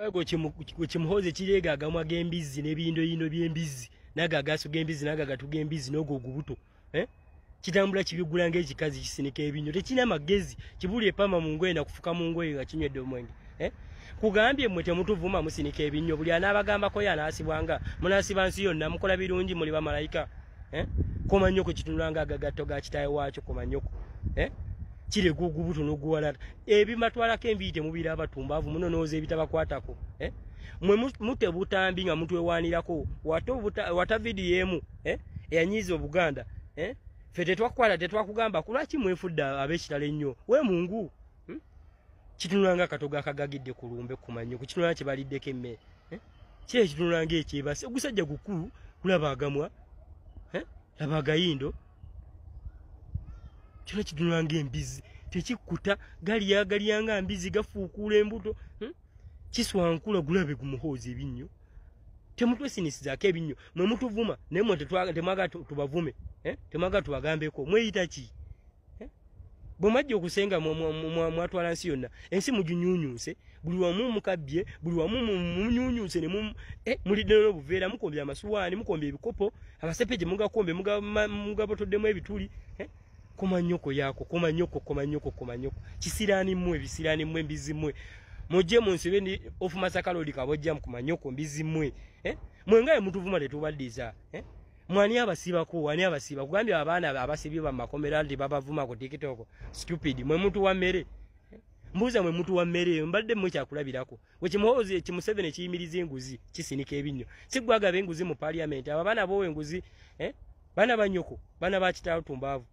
Ago kimuhoze kirega agamwa gembizi nebindo yino byembizi naga gaso gembizi naga gatu gembizi nogo gubuto kitambula kibigula ng'ekikazi kisinika ebinyo tekina magezi kibuli epama mu ngwenda kufuka mu ngwe nga kinywedde omwenge kugambye mwe temutuvuma musinika ebinyo buli anabagamba ko yana asibwanga munasiba nsi yonna mukola birungi muli ba malaika komanyoko kitunulanga agagato ga kitaye wacho komanyoko kire gugubuto noguwalata ebimatwala kembiyite mubira abatumbavu muno noze ebitabakwatako mwe mute butambi nga mutwe wanirako wata video yemu eyanyiza Obuganda fete twakwala tetwakugamba kulaki mwefudda abekitale nnyo we mungu kitunulanga katoga akagagidde kulumbe kumanyo kitunulanga kibaliddeko emmere kye kitunulanga ekyebase ogusajja gukulu kulaba agamwa laba agayindo kino kitunulanga embizi tekikuta galiyanga mbizi gafuukula embuto kiswankula gulabe gumuhozi ebinyo temutwesinisizaako ebinyo mwe mutuvuma naye mwe temwaga tubavume temaga tubagambeko mweyita ki bwemajja okusenga mwatwala nsi yonna ensi muginyunyuuse buli wamu mukabbye buli wamu munyunyuuse mulidde n'obuveera mukombye amasuwaani mukombye ebikopo abasepeje mugakombe mugabotoddemu ebituli komanyoko yako komanyoko kisiraani mmwe bisiraani mmwe mbizi mmwe mujje munsibe ni ofu masakalodi kabojja kumanyoko mbizi mmwe mwengaye mutuvuma tetubaddiza mwani abasibako wani abasiba kugambya abaana abasibye bamakomera ndi babavuma ku TikTok stupid mwe muntu wa mmere mbuza mwe muntu wa mmere mbadde mwe kyakulabirako wekimuhoze kimusevene kiyimiriza enguzi kisinika ebinyo sigwaga benguzi mu parliament abana bowe enguzi bana banyoko bana bakitawo tumbavu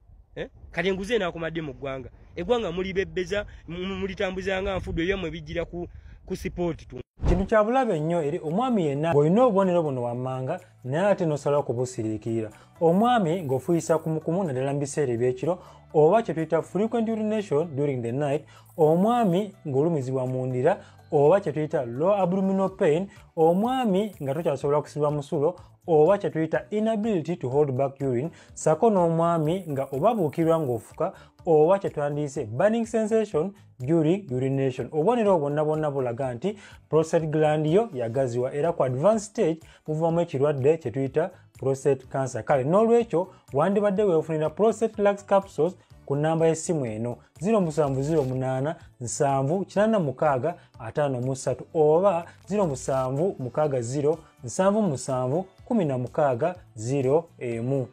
kati enguzi enakumadde mu ggwanga eggwanga mulibebeza mulitambuzanga nfudo yamwe bijira ku support tu kintu kya bulabe nnyo eri omwami yenna bw'olina obubonero buno wammanga naye ate n'osalawo kubusiriikirira omwami ng'ofuyisa kumukumu naddala mu biseera ebyekiro oba kye tuyita frequent urination during the night omwami ng'olumizibwa mu ndira oba kye tuyita low abdominal pain omwami nga tokyasobola kusibwa musulo oba kye tuyita inability to hold back urine sako n'omwami nga oba buukirwa ng'ofuka oba kye twandiyise burning sensation during urination obubonero bwonna bulaga nti prostate gland yo yagaziwa era ku advanced stage muvamu ekirwadde kye tuyita prostate cancer kale n'olwekyo wandibadde weefunira prostate lax capsules ku namba y'essimu eno 0708 786 53 oba 0760 77 16 01